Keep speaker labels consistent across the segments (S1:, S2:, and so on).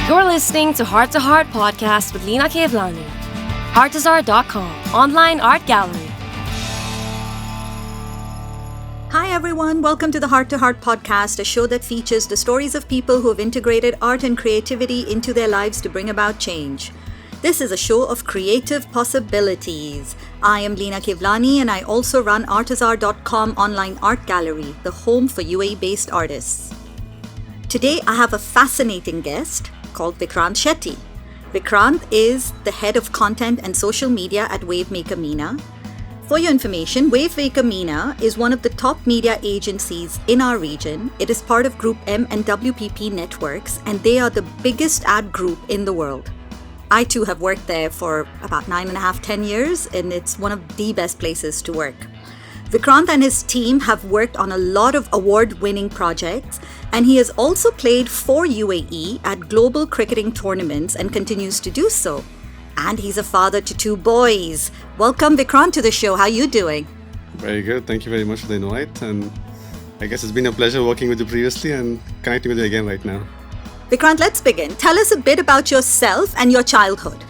S1: You're listening to Heart Podcast with Lina Kevlani. Artezaar.com, online art gallery.
S2: Hi everyone, welcome to the Heart Podcast, a show that features the stories of people who have integrated art and creativity into their lives to bring about change. This is a show of creative possibilities. I am Lina Kevlani and I also run Artezaar.com online art gallery, the home for UAE-based artists. Today I have a fascinating guest called Vikrant Shetty. Vikrant is the head of content and social media at Wavemaker MENA. For your information, Wavemaker MENA is one of the top media agencies in our region. It is part of Group M and WPP networks, and they are the biggest ad group in the world. I too have worked there for about 10 years, and it's one of the best places to work. Vikrant and his team have worked on a lot of award-winning projects, and he has also played for UAE at global cricketing tournaments and continues to do so. And he's a father to 2 boys. Welcome, Vikrant, to the show. How are you doing?
S3: Very good. Thank you very much for the invite. And I guess it's been a pleasure working with you previously and connecting with you again right now.
S2: Vikrant, let's begin. Tell us a bit about yourself and your childhood.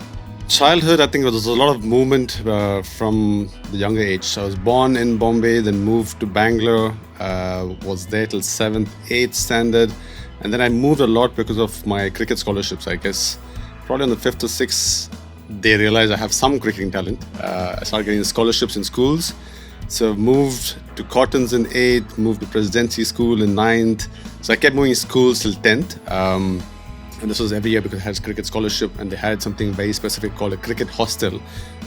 S3: Childhood, I think there was a lot of movement from the younger age. I was born in Bombay, then moved to Bangalore, was there till 7th, 8th standard. And then I moved a lot because of my cricket scholarships, I guess. Probably on the 5th or 6th, they realized I have some cricketing talent. I started getting scholarships in schools. So I moved to Cottons in 8th, moved to Presidency School in 9th. So I kept moving schools till 10th. And this was every year because I had a cricket scholarship, and they had something very specific called a cricket hostel,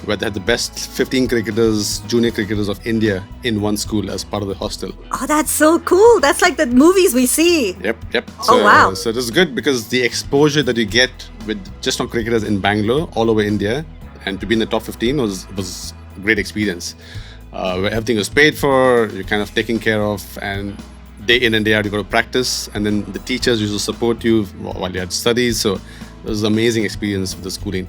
S3: where they had the best 15 cricketers, junior cricketers of India in one school as part of the hostel.
S2: Oh, that's so cool. That's like the movies we see.
S3: Yep.
S2: Oh, wow.
S3: So it was good because the exposure that you get with just on cricketers in Bangalore, all over India, and to be in the top 15 was a great experience. Where everything was paid for, you're kind of taken care of, and day in and day out you go to practice, and then the teachers used to support you while you had studies. So it was an amazing experience with the schooling.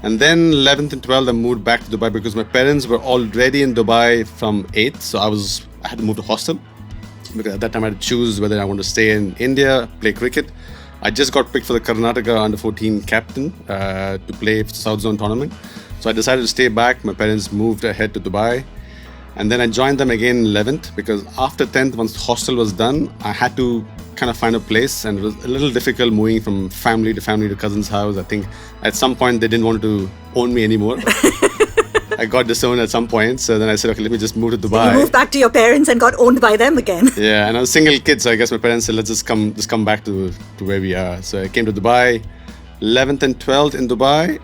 S3: And then 11th and 12th I moved back to Dubai because my parents were already in Dubai from 8th. So I had to move to hostel because at that time I had to choose whether I want to stay in India, play cricket. I just got picked for the Karnataka under 14 captain to play for the South Zone tournament. So I decided to stay back. My parents moved ahead to Dubai. And then I joined them again in 11th because after 10th, once hostel was done, I had to kind of find a place, and it was a little difficult moving from family to cousin's house. I think at some point they didn't want to own me anymore. I got disowned at some point, so then I said, okay, let me just move to Dubai.
S2: So you moved back to your parents and got owned by them again.
S3: Yeah, and I was a single kid, so I guess my parents said, let's just come back to where we are. So I came to Dubai. 11th and 12th in Dubai.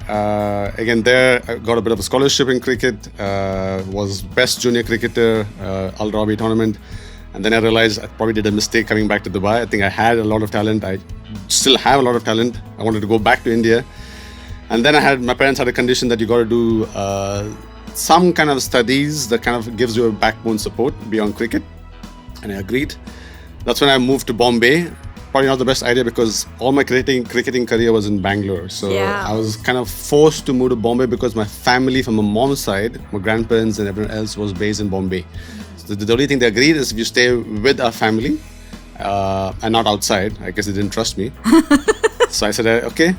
S3: Again, there I got a bit of a scholarship in cricket, was best junior cricketer, Al Rabi tournament. And then I realized I probably did a mistake coming back to Dubai. I think I had a lot of talent. I still have a lot of talent. I wanted to go back to India. And then my parents had a condition that you got to do some kind of studies that kind of gives you a backbone support beyond cricket. And I agreed. That's when I moved to Bombay. Probably not the best idea because all my cricketing career was in Bangalore. So
S2: yeah.
S3: I was kind of forced to move to Bombay because my family from my mom's side, my grandparents and everyone else was based in Bombay. So the only thing they agreed is if you stay with our family and not outside. I guess they didn't trust me. So I said, okay.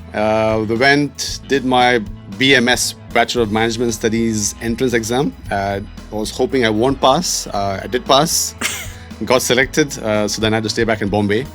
S3: We went, did my BMS, Bachelor of Management Studies entrance exam. I was hoping I won't pass. I did pass, got selected. So then I had to stay back in Bombay.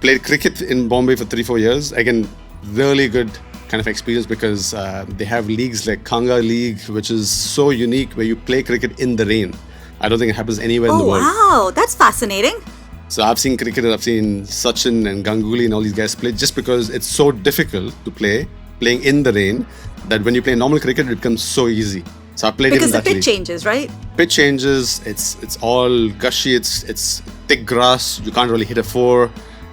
S3: Played cricket in Bombay for 3-4 years. Again, really good kind of experience because they have leagues like Kanga League, which is so unique, where you play cricket in the rain. I don't think it happens anywhere in the world.
S2: Oh, wow. That's fascinating.
S3: So I've seen cricketers, I've seen Sachin and Ganguly and all these guys play just because it's so difficult to playing in the rain, that when you play normal cricket, it becomes so easy. So I played
S2: because
S3: in that
S2: the pitch
S3: league.
S2: changes, right?
S3: Pitch changes. It's all gushy. It's thick grass. You can't really hit a 4.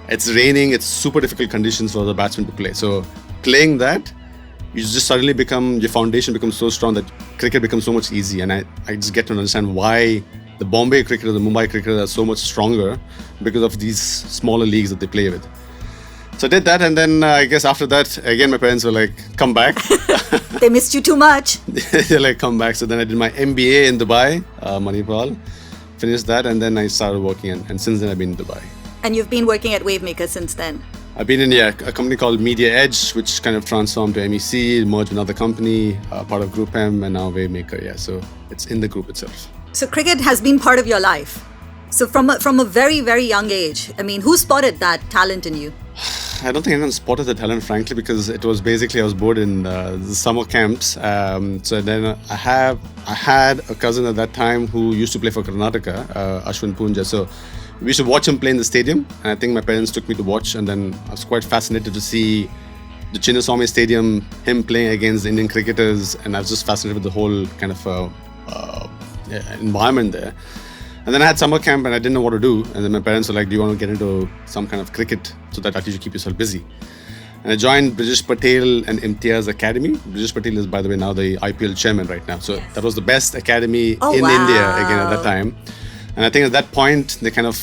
S3: It's raining. It's super difficult conditions for the batsman to play. So playing that, you just suddenly your foundation becomes so strong that cricket becomes so much easy. And I just get to understand why the Bombay cricketers, the Mumbai cricketers are so much stronger because of these smaller leagues that they play with. So I did that, and then I guess after that, again, my parents were like, come back.
S2: They missed you too much.
S3: They're like, come back. So then I did my MBA in Dubai, Manipal, finished that, and then I started working, and since then I've been in Dubai.
S2: And you've been working at Wavemaker since then?
S3: I've been in a company called Media Edge, which kind of transformed to MEC, merged with another company, part of Group M, and now Wavemaker. Yeah, so it's in the group itself.
S2: So cricket has been part of your life. So from a very, very young age, I mean, who spotted that talent in you?
S3: I don't think anyone spotted the talent, frankly, because it was basically I was bored in the summer camps. So then I had a cousin at that time who used to play for Karnataka, Ashwin Punja. So we used to watch him play in the stadium, and I think my parents took me to watch, and then I was quite fascinated to see the Chinnaswamy Stadium, him playing against the Indian cricketers, and I was just fascinated with the whole kind of environment there. And then I had summer camp and I didn't know what to do. And then my parents were like, do you want to get into some kind of cricket so that at least you keep yourself busy? And I joined Brijesh Patel and Imtiaz Academy. Brijesh Patel is, by the way, now the IPL chairman right now. So that was the best academy in India again at that time. And I think at that point, they kind of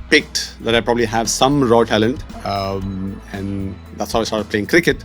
S3: picked that I probably have some raw talent. And that's how I started playing cricket.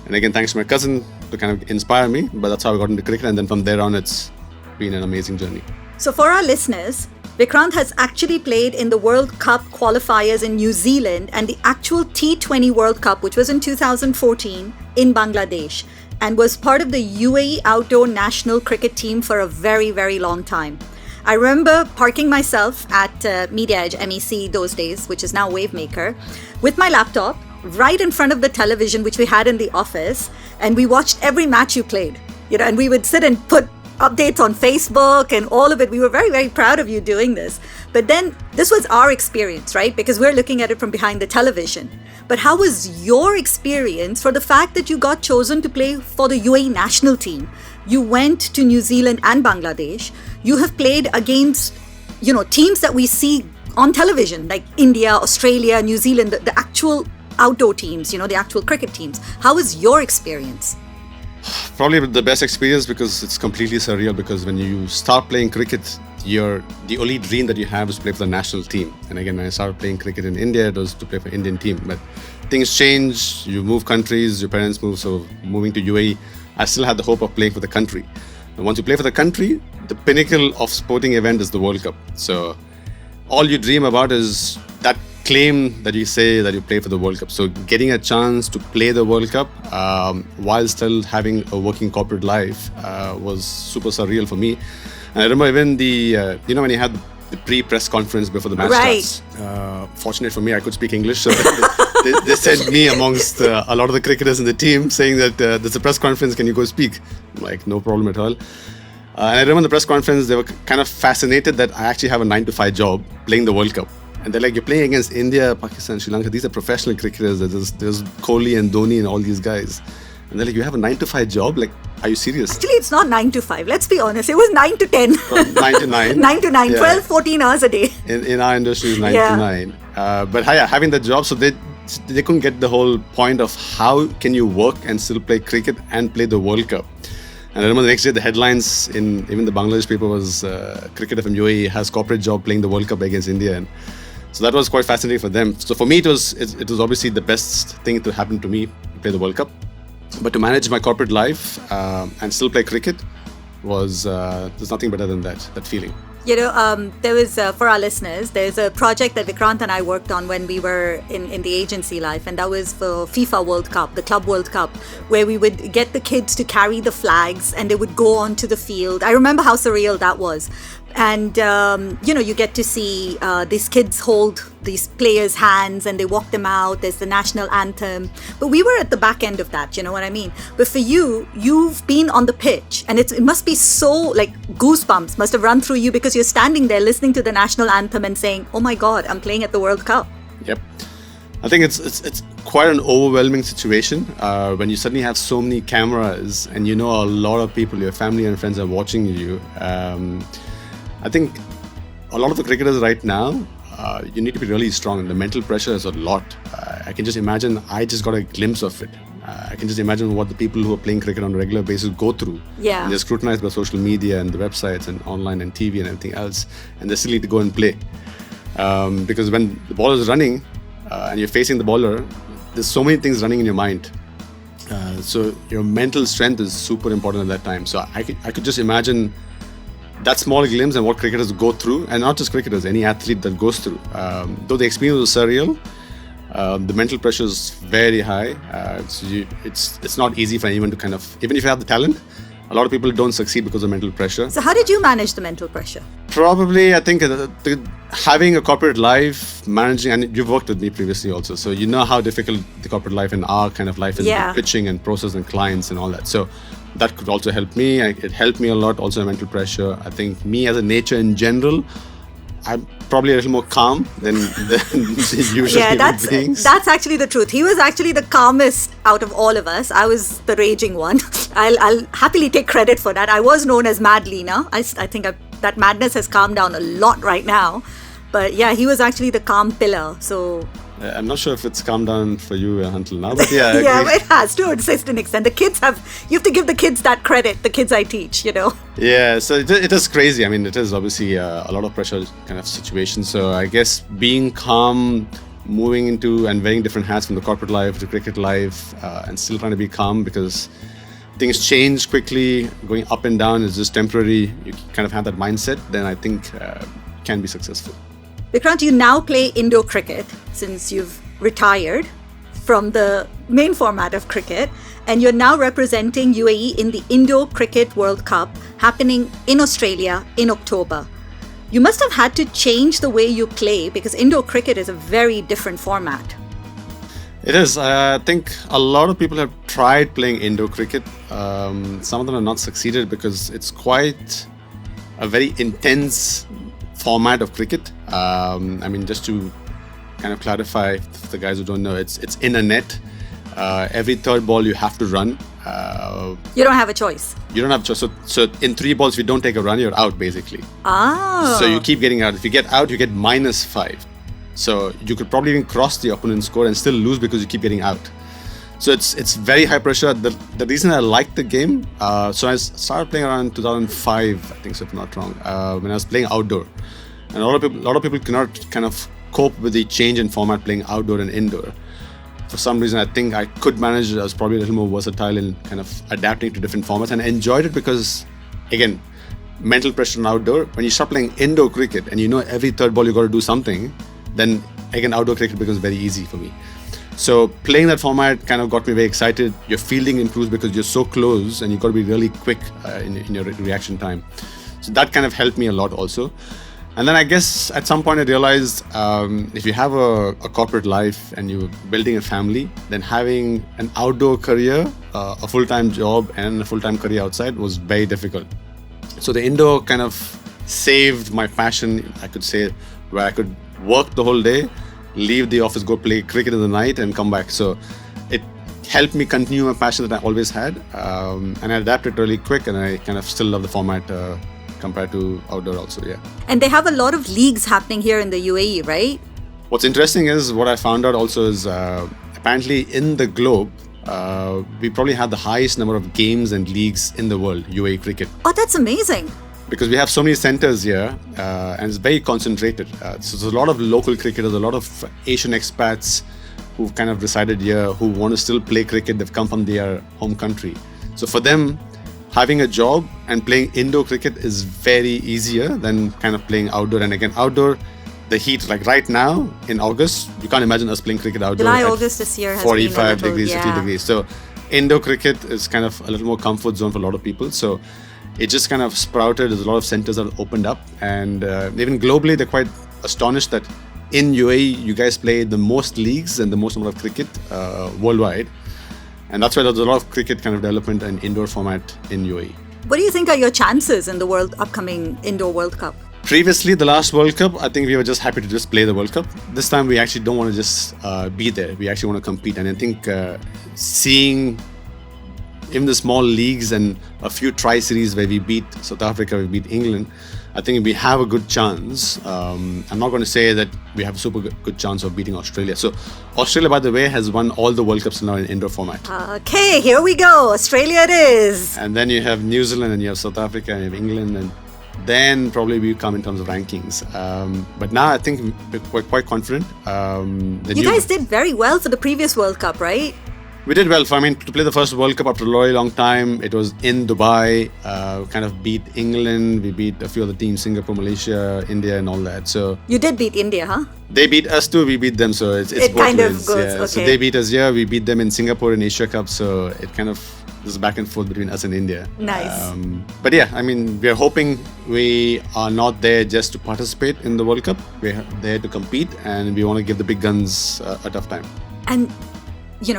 S3: And again, thanks to my cousin to kind of inspire me. But that's how I got into cricket. And then from there on, it's been an amazing journey.
S2: So for our listeners, Vikrant has actually played in the World Cup qualifiers in New Zealand and the actual T20 World Cup, which was in 2014 in Bangladesh, and was part of the UAE outdoor national cricket team for a very, very long time. I remember parking myself at Media Edge, MEC those days, which is now Wavemaker, with my laptop right in front of the television, which we had in the office, and we watched every match you played. And we would sit and put updates on Facebook and all of it. We were very, very proud of you doing this. But then this was our experience, right? Because we're looking at it from behind the television. But how was your experience for the fact that you got chosen to play for the UAE national team? You went to New Zealand and Bangladesh. You have played against, teams that we see on television, like India, Australia, New Zealand, the actual outdoor teams, the actual cricket teams. How was your experience?
S3: Probably the best experience because it's completely surreal, because when you start playing cricket, the only dream that you have is to play for the national team. And again, when I started playing cricket in India, it was to play for Indian team. But things change, you move countries, your parents move, so moving to UAE, I still had the hope of playing for the country. And once you play for the country, the pinnacle of sporting event is the World Cup. So all you dream about is that claim that you say that you play for the World Cup. So getting a chance to play the World Cup while still having a working corporate life was super surreal for me. And I remember even when you had the pre-press conference before the match starts. Fortunate for me, I could speak English, so they sent me amongst a lot of the cricketers in the team saying that there's a press conference, can you go speak? I'm like, no problem at all. And I remember the press conference, they were kind of fascinated that I actually have a 9-to-5 job playing the World Cup. And they're like, you're playing against India, Pakistan, Sri Lanka. These are professional cricketers. There's Kohli and Dhoni and all these guys. And they're like, you have a 9-to-5 job? Like, are you serious?
S2: Actually, it's not 9 to 5. Let's be honest. It was 9 to 10.
S3: 9 to 9.
S2: 9 to 9.
S3: Yeah.
S2: 12, 14 hours a day.
S3: In our industry, it's 9 to 9. But having that job, so they couldn't get the whole point of how can you work and still play cricket and play the World Cup. And I remember the next day, the headlines in even the Bangladesh paper was cricketer from UAE has corporate job playing the World Cup against India. And so that was quite fascinating for them. So for me, it was obviously the best thing to happen to me to play the World Cup. But to manage my corporate life and still play cricket was there's nothing better than that feeling.
S2: There was, for our listeners, there's a project that Vikrant and I worked on when we were in the agency life, and that was for FIFA World Cup, the Club World Cup, where we would get the kids to carry the flags and they would go onto the field. I remember how surreal that was. And, you get to see these kids hold these players' hands and they walk them out. There's the national anthem. But we were at the back end of that, you know what I mean? But for you, you've been on the pitch and it must be so, like, goosebumps must have run through you because you're standing there listening to the national anthem and saying, oh my God, I'm playing at the World Cup.
S3: Yep. I think it's quite an overwhelming situation when you suddenly have so many cameras and a lot of people, your family and friends are watching you. I think a lot of the cricketers right now, you need to be really strong, and the mental pressure is a lot. I can just imagine, I just got a glimpse of it. I can just imagine what the people who are playing cricket on a regular basis go through.
S2: Yeah.
S3: And they're scrutinized by social media and the websites and online and TV and everything else, and they still need to go and play. Because when the ball is running and you're facing the bowler, there's so many things running in your mind. So your mental strength is super important at that time. So I could just imagine that small glimpse and what cricketers go through, and not just cricketers, any athlete that goes through. Though the experience was surreal, The mental pressure is very high. It's not easy for anyone to kind of, even if you have the talent, a lot of people don't succeed because of mental pressure.
S2: So how did you manage the mental pressure?
S3: Probably, I think having a corporate life, managing, and you've worked with me previously also, so you know how difficult the corporate life and our kind of life is with pitching and process and clients and all that. So that could also help me. It helped me a lot, also mental pressure. I think me as a nature in general, I'm probably a little more calm than usually human beings.
S2: That's actually the truth. He was actually the calmest out of all of us. I was the raging one. I'll happily take credit for that. I was known as Mad Lina. I think that madness has calmed down a lot right now. But yeah, he was actually the calm pillar. So
S3: I'm not sure if it's calmed down for you until now, but yeah.
S2: Yeah, it has to a certain extent. You have to give the kids that credit, the kids I teach,
S3: Yeah, so it is crazy. I mean, it is obviously a lot of pressure kind of situation. So I guess being calm, moving into and wearing different hats from the corporate life to cricket life, and still trying to be calm because things change quickly, going up and down is just temporary. You kind of have that mindset, then I think can be successful.
S2: Vikrant, you now play Indo cricket since you've retired from the main format of cricket, and you're now representing UAE in the Indo Cricket World Cup happening in Australia in October. You must have had to change the way you play because Indo cricket is a very different format.
S3: It is. I think a lot of people have tried playing Indo cricket. Some of them have not succeeded because it's quite a very intense format of cricket. I mean, just to kind of clarify for the guys who don't know, it's in a net. Every third ball you have to run.
S2: You don't have a choice.
S3: You don't have a choice. So in 3 balls, if you don't take a run, you're out basically.
S2: Ah.
S3: So you keep getting out. If you get out, you get -5. So you could probably even cross the opponent's score and still lose because you keep getting out. So it's very high pressure. The reason I like the game, so I started playing around 2005, I think, so if I'm not wrong, when I was playing outdoor. And a lot of people cannot kind of cope with the change in format playing outdoor and indoor. For some reason, I think I could manage. I was probably a little more versatile in kind of adapting to different formats and enjoyed it because, again, mental pressure on outdoor. When you start playing indoor cricket and you know every third ball you got to do something, then again, outdoor cricket becomes very easy for me. So playing that format kind of got me very excited. Your fielding improves because you're so close and you've got to be really quick in your reaction time. So that kind of helped me a lot also. And then I guess at some point I realized if you have a corporate life and you're building a family, then having an outdoor career, a full-time job and a full-time career outside was very difficult. So the indoor kind of saved my passion, I could say, where I could work the whole day, leave the office, go play cricket in the night and come back. So it helped me continue my passion that I always had. And I adapted really quick and I kind of still love the format compared to outdoor also, yeah.
S2: And they have a lot of leagues happening here in the UAE, right?
S3: What's interesting is what I found out also is apparently in the globe, we probably have the highest number of games and leagues in the world, UAE cricket.
S2: Oh, that's amazing.
S3: Because we have so many centers here and it's very concentrated. So there's a lot of local cricketers, a lot of Asian expats who've kind of resided here, who want to still play cricket. They've come from their home country. So for them, having a job and playing indoor cricket is very easier than kind of playing outdoor. And again, outdoor, the heat, like right now in August, you can't imagine us playing cricket outdoor.
S2: July, August this year has
S3: 45
S2: been
S3: degrees, 50 degrees. So indoor cricket is kind of a little more comfort zone for a lot of people. So it just kind of sprouted. There's a lot of centers that opened up. And even globally, they're quite astonished that in UAE, you guys play the most leagues and the most number of cricket worldwide. And that's why there's a lot of cricket kind of development and indoor format in UAE.
S2: What do you think are your chances in the upcoming Indoor World Cup?
S3: Previously, the last World Cup, I think we were just happy to just play the World Cup. This time, we actually don't want to just be there. We actually want to compete. And I think seeing even the small leagues and a few tri-series where we beat South Africa, we beat England, I think we have a good chance. I'm not going to say that we have a super good chance of beating Australia. So Australia, by the way, has won all the World Cups now in indoor format.
S2: Okay, here we go. Australia it is.
S3: And then you have New Zealand and you have South Africa and you have England, and then probably we come in terms of rankings. But now I think we're quite confident.
S2: You guys did very well for the previous World Cup, right?
S3: We did well. I mean, to play the first World Cup after a very long time, it was in Dubai. Kind of beat England. We beat a few other teams, Singapore, Malaysia, India, and all that. So
S2: You did beat India, huh?
S3: they beat us too. We beat them. So it's
S2: It
S3: both
S2: kind of
S3: ways.
S2: goes,
S3: Yeah.
S2: okay.
S3: So they beat us here. We beat them in Singapore in Asia Cup. So it kind of is back and forth between us and India.
S2: Nice.
S3: But yeah, I mean, we are hoping we are not there just to participate in the World Cup. We're there to compete, and we want to give the big guns a tough time.
S2: And,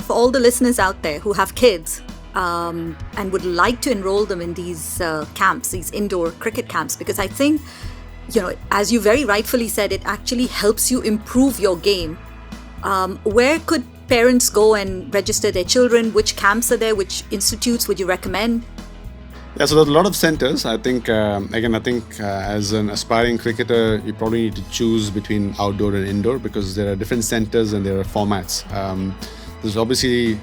S2: for all the listeners out there who have kids and would like to enroll them in these camps, these indoor cricket camps, because I think, as you very rightfully said, it actually helps you improve your game. Where could parents go and register their children? Which camps are there? Which institutes would you recommend?
S3: Yeah, so there's a lot of centers. I think, as an aspiring cricketer, you probably need to choose between outdoor and indoor because there are different centers and there are formats. There's obviously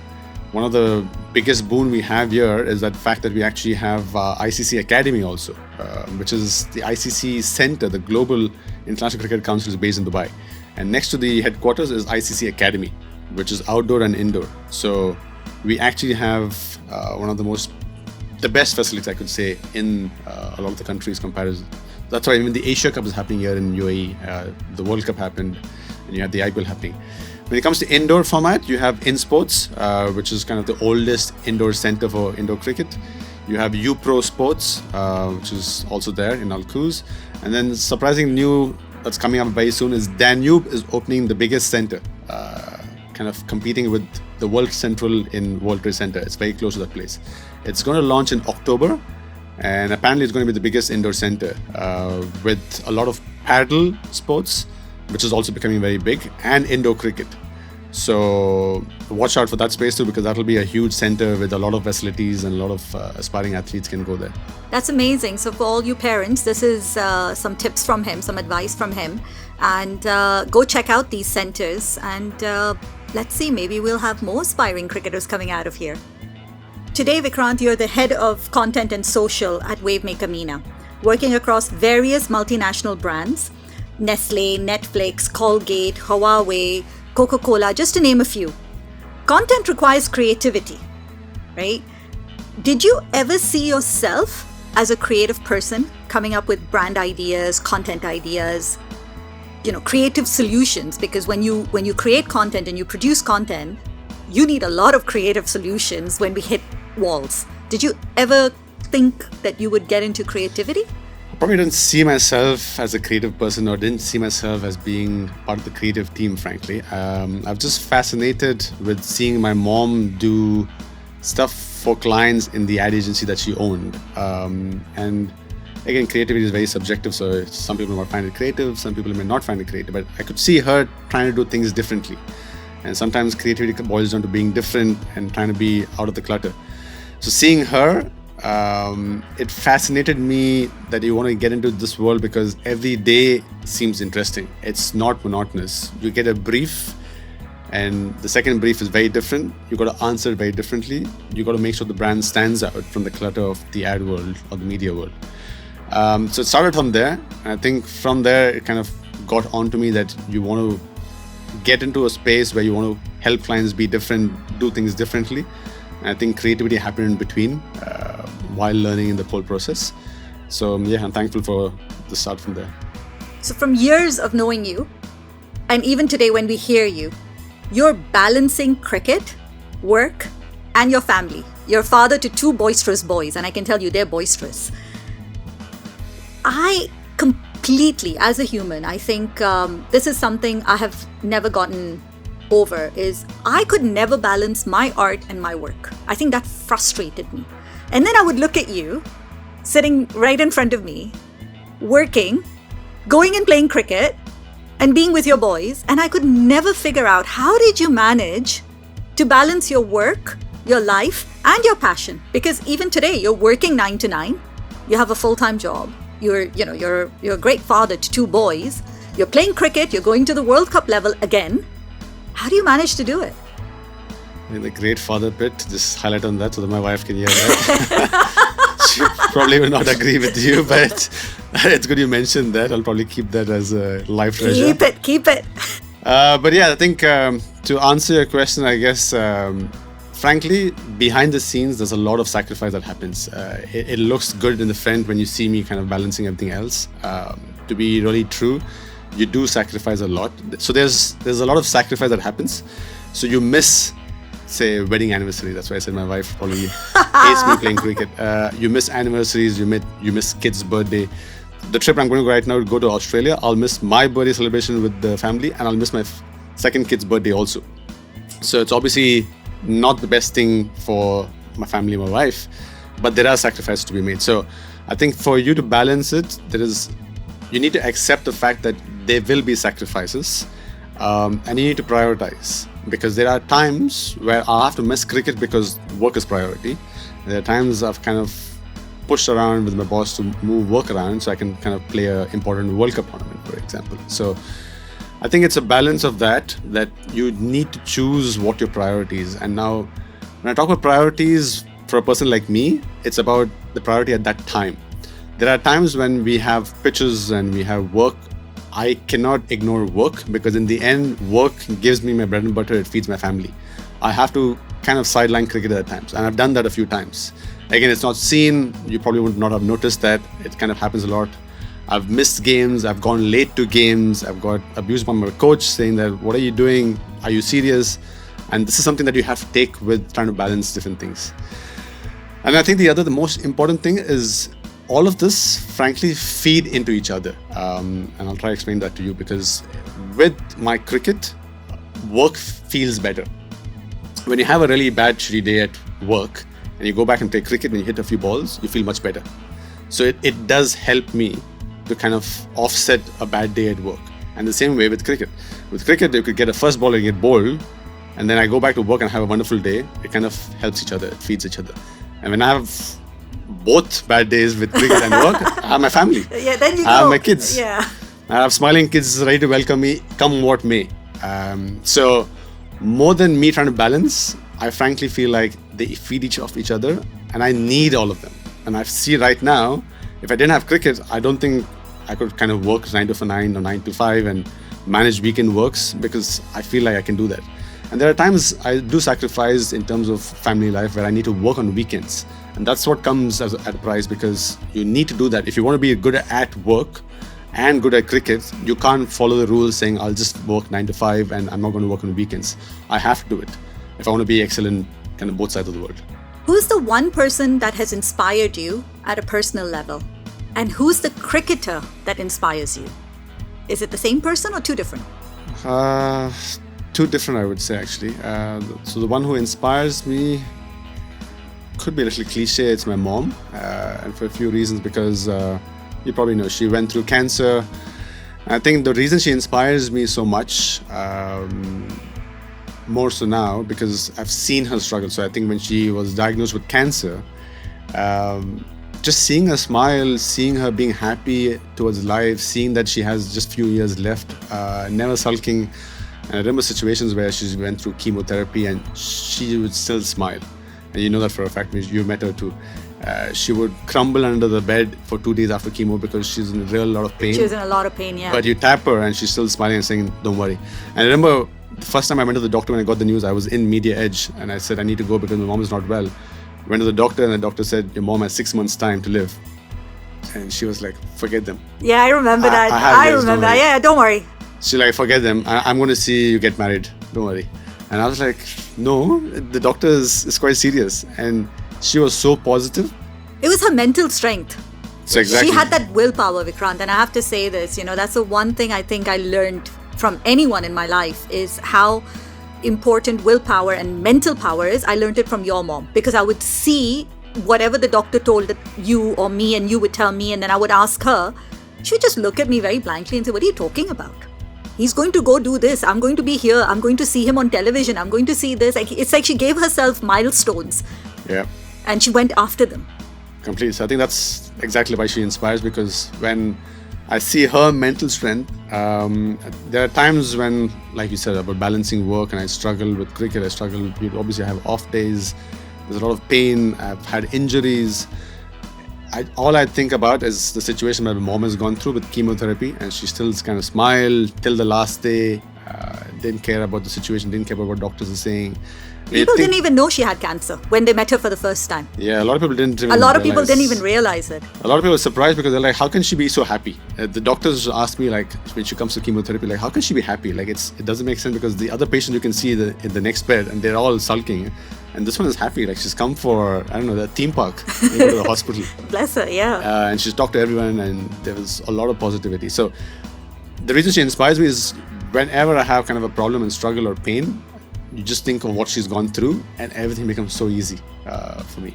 S3: one of the biggest boon we have here is that fact that we actually have ICC Academy also, which is the ICC center. The Global International Cricket Council is based in Dubai. And next to the headquarters is ICC Academy, which is outdoor and indoor. So we actually have one of the best facilities, I could say, in a lot of the countries comparison. That's why even the Asia Cup is happening here in UAE. The World Cup happened, and you had the IPL happening. When it comes to indoor format, you have InSports, which is kind of the oldest indoor center for indoor cricket. You have UPro Sports, which is also there in Al Quoz. And then surprising new that's coming up very soon is Danube is opening the biggest center, kind of competing with the World Central in World Trade Center. It's very close to that place. It's going to launch in October, and apparently it's going to be the biggest indoor center with a lot of paddle sports, which is also becoming very big, and indoor cricket. So watch out for that space too, because that will be a huge center with a lot of facilities and a lot of aspiring athletes can go there.
S2: That's amazing. So for all you parents, this is some tips from him, some advice from him. And go check out these centers and let's see, maybe we'll have more aspiring cricketers coming out of here. Today, Vikrant, you're the head of content and social at Wavemaker MENA, working across various multinational brands, Nestle, Netflix, Colgate, Huawei, Coca-Cola, just to name a few. Content requires creativity, right? Did you ever see yourself as a creative person coming up with brand ideas, content ideas, creative solutions? Because when you create content and you produce content, you need a lot of creative solutions when we hit walls. Did you ever think that you would get into creativity?
S3: I probably didn't see myself as a creative person or didn't see myself as being part of the creative team, frankly. I'm just fascinated with seeing my mom do stuff for clients in the ad agency that she owned. And again, creativity is very subjective, so some people might find it creative, some people may not find it creative, but I could see her trying to do things differently. And sometimes creativity boils down to being different and trying to be out of the clutter. So seeing her, it fascinated me that you want to get into this world because every day seems interesting. It's not monotonous. You get a brief and the second brief is very different. You got to answer it very differently. You got to make sure the brand stands out from the clutter of the ad world or the media world. So it started from there. And I think from there, it kind of got onto me that you want to get into a space where you want to help clients be different, do things differently. And I think creativity happened in between while learning in the whole process. So I'm thankful for the start from there.
S2: So from years of knowing you, and even today when we hear you, you're balancing cricket, work, and your family. You're father to two boisterous boys, and I can tell you they're boisterous. I completely, as a human, I think this is something I have never gotten over, is I could never balance my art and my work. I think that frustrated me. And then I would look at you, sitting right in front of me, working, going and playing cricket, and being with your boys, and I could never figure out how did you manage to balance your work, your life, and your passion? Because even today, you're working 9 to 9, you have a full-time job, you're a great father to two boys, you're playing cricket, you're going to the World Cup level again. How do you manage to do it?
S3: In the great father bit, just highlight on that so that my wife can hear that. She probably will not agree with you, but it's good you mentioned that. I'll probably keep that as a life treasure.
S2: Keep it.
S3: But yeah, I think to answer your question, I guess frankly, behind the scenes, there's a lot of sacrifice that happens. It looks good in the front when you see me kind of balancing everything else. To be really true, you do sacrifice a lot. So there's a lot of sacrifice that happens. So you miss, say, wedding anniversary. That's why I said my wife probably hates me playing cricket. You miss anniversaries. You miss kids' birthday. The trip I'm going to go right now to go to Australia, I'll miss my birthday celebration with the family, and I'll miss my second kid's birthday also. So it's obviously not the best thing for my family, my wife, but there are sacrifices to be made. So I think for you to balance it, you need to accept the fact that there will be sacrifices, and you need to prioritize, because there are times where I'll have to miss cricket because work is priority. There are times I've kind of pushed around with my boss to move work around so I can kind of play an important World Cup tournament, for example. So I think it's a balance of that you need to choose what your priority is. And now when I talk about priorities for a person like me, it's about the priority at that time. There are times when we have pitches and we have work. I cannot ignore work, because in the end, work gives me my bread and butter. It feeds my family. I have to kind of sideline cricket at times, and I've done that a few times. Again, it's not seen. You probably would not have noticed that. It kind of happens a lot. I've missed games. I've gone late to games. I've got abused by my coach saying that, what are you doing? Are you serious? And this is something that you have to take with trying to balance different things. And I think the most important thing is all of this, frankly, feed into each other. And I'll try to explain that to you, because with my cricket, work feels better. When you have a really bad, shitty day at work and you go back and play cricket and you hit a few balls, you feel much better. So it does help me to kind of offset a bad day at work. And the same way with cricket. With cricket, you could get a first ball and get bowled, and then I go back to work and have a wonderful day. It kind of helps each other. It feeds each other. And when I have both bad days with cricket and work, I have my family.
S2: Yeah, then you
S3: I have my kids.
S2: Yeah.
S3: I have smiling kids ready to welcome me, come what may. So more than me trying to balance, I frankly feel like they feed each other, and I need all of them. And I see right now, if I didn't have cricket, I don't think I could kind of work 9 to 9 or 9 to 5 and manage weekend works, because I feel like I can do that. And there are times I do sacrifice in terms of family life where I need to work on weekends. And that's what comes at a price, because you need to do that. If you want to be good at work and good at cricket, you can't follow the rules saying I'll just work 9 to 5 and I'm not going to work on weekends. I have to do it if I want to be excellent kind of both sides of the world.
S2: Who's the one person that has inspired you at a personal level? And who's the cricketer that inspires you? Is it the same person or two different?
S3: Two different, I would say, actually. So the one who inspires me could be a little cliche. It's my mom, and for a few reasons, because you probably know she went through cancer. I think the reason she inspires me so much, more so now, because I've seen her struggle. So I think when she was diagnosed with cancer, just seeing her smile, seeing her being happy towards life, seeing that she has just few years left, never sulking. And I remember situations where she went through chemotherapy and she would still smile. And you know that for a fact, you met her too. She would crumble under the bed for 2 days after chemo because she's in a real lot of pain.
S2: She was in a lot of pain, yeah.
S3: But you tap her and she's still smiling and saying, don't worry. And I remember the first time I went to the doctor when I got the news, I was in Media Edge and I said, I need to go because my mom is not well. Went to the doctor and the doctor said, your mom has 6 months time to live. And she was like, forget them.
S2: Yeah, I remember that. I remember that. Yeah, don't worry.
S3: She's like, forget them. I'm going to see you get married. Don't worry. And I was like, no, the doctor is quite serious. And she was so positive.
S2: It was her mental strength.
S3: So exactly.
S2: She had that willpower, Vikrant. And I have to say this, that's the one thing I think I learned from anyone in my life is how important willpower and mental power is. I learned it from your mom because I would see whatever the doctor told you or me and you would tell me, and then I would ask her. She would just look at me very blankly and say, what are you talking about? He's going to go do this. I'm going to be here. I'm going to see him on television. I'm going to see this. It's like she gave herself milestones. Yeah. And she went after them.
S3: Completely. So I think that's exactly why she inspires, because when I see her mental strength, there are times when, like you said, about balancing work, and I struggle with cricket. I struggle. Obviously, I have off days. There's a lot of pain. I've had injuries. All I think about is the situation that my mom has gone through with chemotherapy, and she still kind of smile till the last day. didn't care about the situation, didn't care about what doctors are saying.
S2: People didn't even know she had cancer when they met her for the first time.
S3: Yeah, a lot of people didn't even
S2: A lot of
S3: realize.
S2: people didn't even realize it.
S3: A lot of people were surprised because they're like, how can she be so happy? The doctors ask me, like, when she comes to chemotherapy, like, how can she be happy? Like, it doesn't make sense because the other patient you can see in the next bed and they're all sulking. And this one is happy. Like, she's come for, I don't know, the theme park to the hospital.
S2: Bless her, yeah.
S3: And she's talked to everyone and there was a lot of positivity. So the reason she inspires me is whenever I have kind of a problem and struggle or pain, you just think of what she's gone through and everything becomes so easy for me.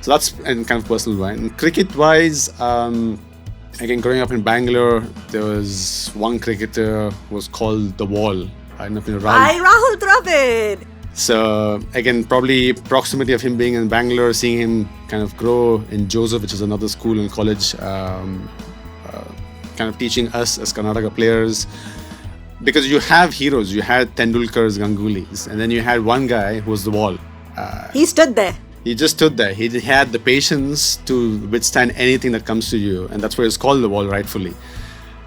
S3: So that's in kind of personal way. And cricket-wise, again, growing up in Bangalore, there was one cricketer who was called The Wall. I don't know if you know
S2: Rahul Dravid.
S3: So again, probably proximity of him being in Bangalore, seeing him kind of grow in Joseph, which is another school and college, kind of teaching us as Karnataka players. Because you have heroes, you had Tendulkars, Gangulis, and then you had one guy who was The Wall.
S2: He stood there.
S3: He just stood there. He had the patience to withstand anything that comes to you, and that's why it's called The Wall, rightfully.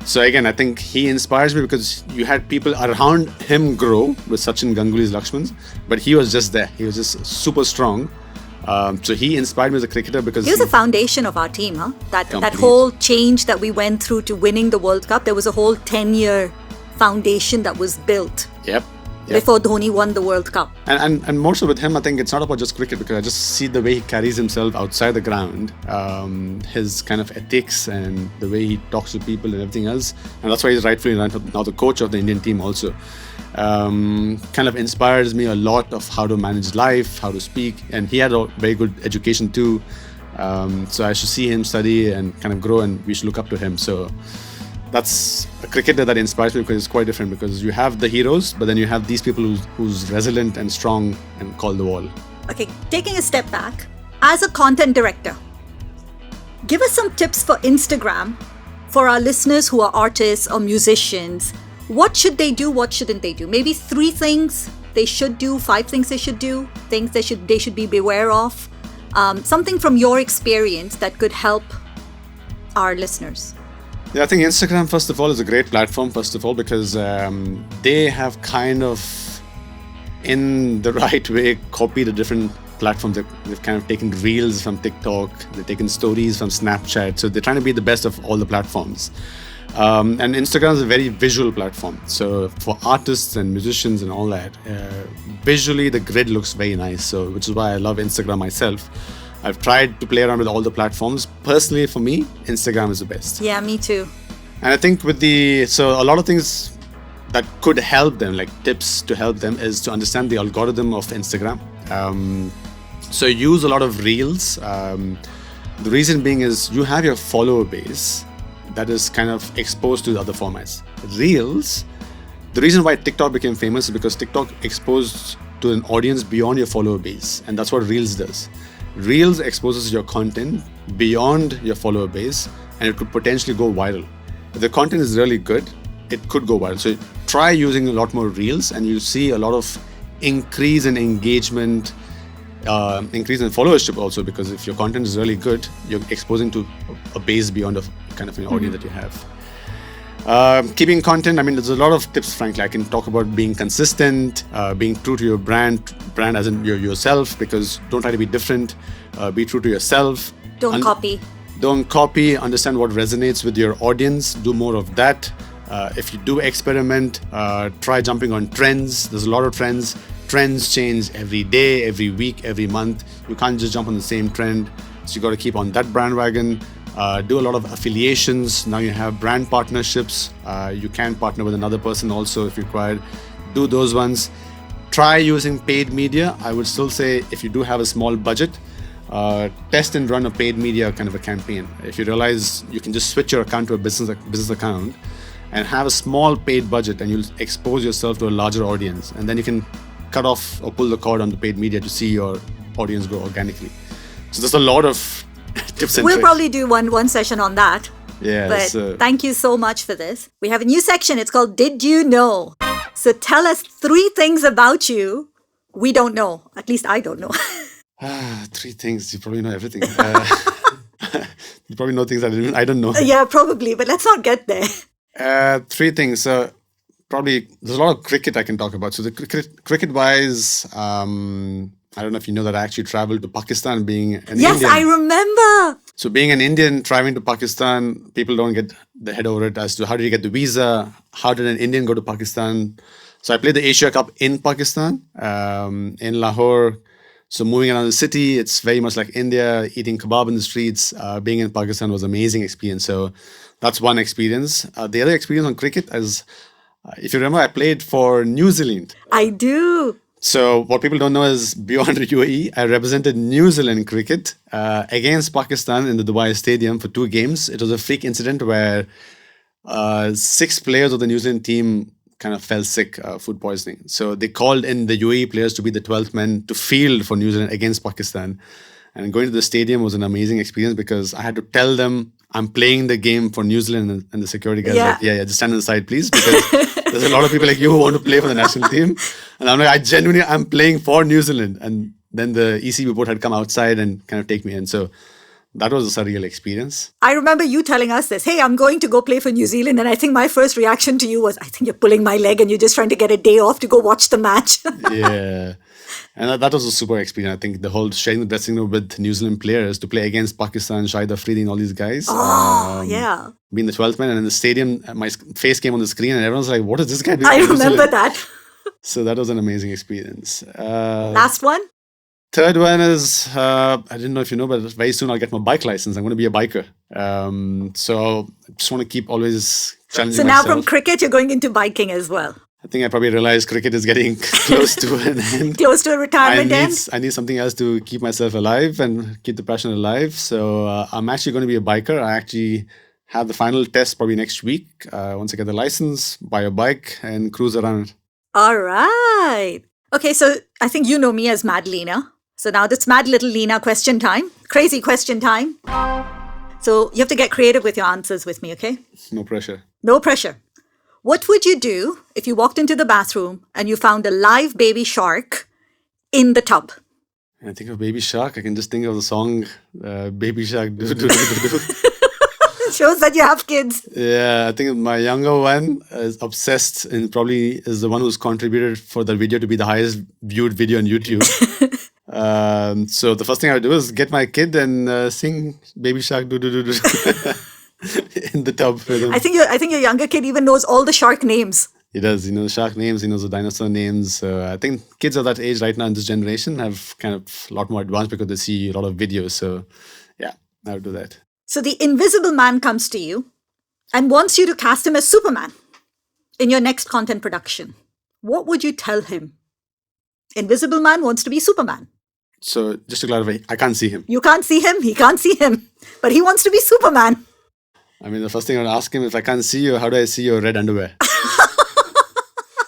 S3: So again, I think he inspires me because you had people around him grow with Sachin, Gangulis, Lakshmans, but he was just there. He was just super strong. So he inspired me as a cricketer because
S2: He was the foundation of our team, huh? That
S3: Complete.
S2: whole change that we went through to winning the World Cup, there was a whole 10-year foundation that was built
S3: Yep.
S2: before Dhoni won the World Cup.
S3: And more so with him, I think it's not about just cricket because I just see the way he carries himself outside the ground, his kind of ethics and the way he talks to people and everything else. And that's why he's rightfully now the coach of the Indian team also. Kind of inspires me a lot of how to manage life, how to speak. And he had a very good education too. So I should see him study and kind of grow and we should look up to him. So that's a cricketer that inspires me because it's quite different because you have the heroes, but then you have these people who's resilient and strong and call the wall.
S2: Okay, taking a step back, as a content director, give us some tips for Instagram for our listeners who are artists or musicians. What should they do? What shouldn't they do? Maybe 3 things they should do, 5 things they should do, things they should be beware of. Something from your experience that could help our listeners.
S3: Yeah, I think Instagram, first of all, is a great platform, first of all, because they have kind of, in the right way, copied the different platforms. They've kind of taken reels from TikTok, they've taken stories from Snapchat. So they're trying to be the best of all the platforms. And Instagram is a very visual platform. So for artists and musicians and all that, visually the grid looks very nice. So which is why I love Instagram myself. I've tried to play around with all the platforms. Personally, for me, Instagram is the best.
S2: Yeah, me too.
S3: And I think so a lot of things that could help them, like tips to help them, is to understand the algorithm of Instagram. So use a lot of reels. The reason being is you have your follower base that is kind of exposed to the other formats. Reels, the reason why TikTok became famous is because TikTok exposed to an audience beyond your follower base. And that's what Reels does. Reels exposes your content beyond your follower base and it could potentially go viral. If the content is really good, it could go viral. So try using a lot more Reels and you'll see a lot of increase in engagement, increase in followership also, because if your content is really good, you're exposing to a base beyond a kind of an audience that you have. Keeping content, I mean, there's a lot of tips, frankly. I can talk about being consistent, being true to your brand as in yourself, because don't try to be different, be true to yourself.
S2: Don't copy.
S3: Don't copy, understand what resonates with your audience, do more of that. If you do experiment, try jumping on trends. There's a lot of trends. Trends change every day, every week, every month. You can't just jump on the same trend. So you got to keep on that bandwagon. Do a lot of affiliations. Now you have brand partnerships. You can partner with another person also if required. Do those ones. Try using paid media. I would still say if you do have a small budget, test and run a paid media kind of a campaign. If you realize you can just switch your account to a business account and have a small paid budget and you'll expose yourself to a larger audience. And then you can cut off or pull the cord on the paid media to see your audience grow organically. So there's a lot of tips and
S2: We'll
S3: tricks.
S2: probably do one session on that.
S3: Yeah.
S2: But thank you so much for this. We have a new section. It's called Did You Know? So tell us 3 things about you we don't know. At least I don't know.
S3: 3 things. You probably know everything. You probably know things I don't know.
S2: Yeah, probably. But let's not get there.
S3: 3 things. probably there's a lot of cricket I can talk about. So the cricket-wise, I don't know if you know that I actually traveled to Pakistan being an
S2: Yes,
S3: Indian.
S2: I remember.
S3: So being an Indian traveling to Pakistan, people don't get their head over it as to how did you get the visa? How did an Indian go to Pakistan? So I played the Asia Cup in Pakistan, in Lahore. So moving around the city, it's very much like India, eating kebab in the streets. Being in Pakistan was an amazing experience. So that's one experience. The other experience on cricket is, if you remember, I played for New Zealand.
S2: I do.
S3: So what people don't know is beyond UAE, I represented New Zealand cricket against Pakistan in the Dubai Stadium for 2 games. It was a freak incident where 6 players of the New Zealand team kind of fell sick, food poisoning. So they called in the UAE players to be the 12th men to field for New Zealand against Pakistan. And going to the stadium was an amazing experience because I had to tell them I'm playing the game for New Zealand, and the security guys like, just stand on the side, please, because there's a lot of people like you who want to play for the national team. And I'm like, I'm playing for New Zealand. And then the ECB board had come outside and kind of take me in. So that was a surreal experience.
S2: I remember you telling us this, hey, I'm going to go play for New Zealand. And I think my first reaction to you was, I think you're pulling my leg and you're just trying to get a day off to go watch the match.
S3: Yeah. And that was a super experience. I think the whole sharing the dressing room with New Zealand players to play against Pakistan, Shahid Afridi and all these guys.
S2: Yeah.
S3: Being the 12th man, and in the stadium, my face came on the screen and everyone's like, what is this guy doing?
S2: I remember that.
S3: So that was an amazing experience.
S2: Last one?
S3: Third one is, I didn't know if you know, but very soon I'll get my bike license. I'm going to be a biker. So I just want to keep always challenging myself.
S2: So now from cricket, you're going into biking as well.
S3: I think I probably realized cricket is getting close to an end.
S2: Close to a retirement end?
S3: I need something else to keep myself alive and keep the passion alive. So I'm actually going to be a biker. I actually have the final test probably next week. Once I get the license, buy a bike and cruise around.
S2: All right. Okay, so I think you know me as Mad Lena. So now it's Mad Little Lena question time. Crazy question time. So you have to get creative with your answers with me, okay?
S3: No pressure.
S2: No pressure. What would you do if you walked into the bathroom and you found a live baby shark in the tub?
S3: When I think of Baby Shark, I can just think of the song Baby Shark. Do, do, do, do, do.
S2: Shows that you have kids.
S3: Yeah, I think my younger one is obsessed and probably is the one who's contributed for the video to be the highest viewed video on YouTube. So the first thing I would do is get my kid and sing Baby Shark do do do do in the tub with him.
S2: I think your younger kid even knows all the shark names.
S3: He does. He knows shark names. He knows the dinosaur names. I think kids of that age right now in this generation have kind of a lot more advanced because they see a lot of videos. So yeah, I would do that.
S2: So the invisible man comes to you and wants you to cast him as Superman in your next content production. What would you tell him? Invisible man wants to be Superman.
S3: So just to clarify, I can't see him.
S2: You can't see him. He can't see him. But he wants to be Superman.
S3: I mean, the first thing I would ask him, if I can't see you, how do I see your red underwear?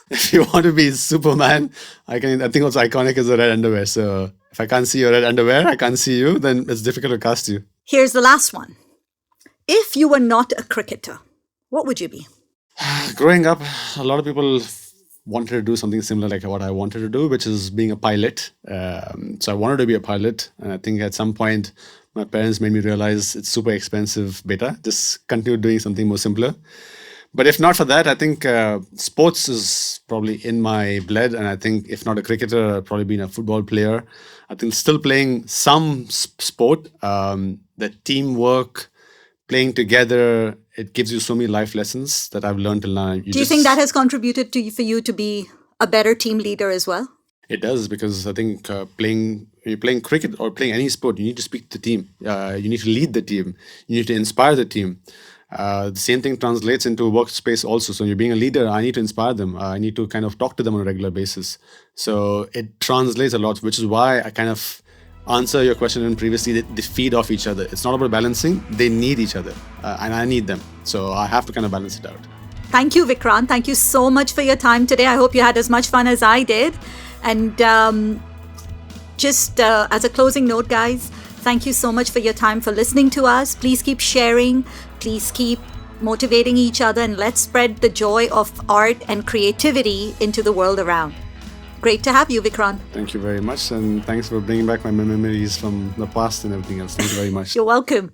S3: If you want to be Superman, I think what's iconic is the red underwear. So if I can't see your red underwear, I can't see you, then it's difficult to cast you.
S2: Here's the last one. If you were not a cricketer, what would you be?
S3: Growing up, a lot of people wanted to do something similar like what I wanted to do, which is being a pilot. So I wanted to be a pilot. And I think at some point, my parents made me realize it's super expensive, beta. Just continue doing something more simpler. But if not for that, I think sports is probably in my blood. And I think if not a cricketer, I've probably been a football player. I think still playing some sport, the teamwork, playing together, it gives you so many life lessons that I've learned till now.
S2: Do you think that has contributed for you to be a better team leader as well?
S3: It does, because I think when you're playing cricket or playing any sport, you need to speak to the team. You need to lead the team. You need to inspire the team. The same thing translates into workspace also. So when you're being a leader, I need to inspire them. I need to kind of talk to them on a regular basis. So it translates a lot, which is why I kind of answer your question previously. They feed off each other. It's not about balancing. They need each other, and I need them. So I have to kind of balance it out.
S2: Thank you, Vikrant. Thank you so much for your time today. I hope you had as much fun as I did. And just as a closing note, guys, thank you so much for your time, for listening to us. Please keep sharing. Please keep motivating each other, and let's spread the joy of art and creativity into the world around. Great to have you, Vikrant.
S3: Thank you very much. And thanks for bringing back my memories from the past and everything else. Thank you very much.
S2: You're welcome.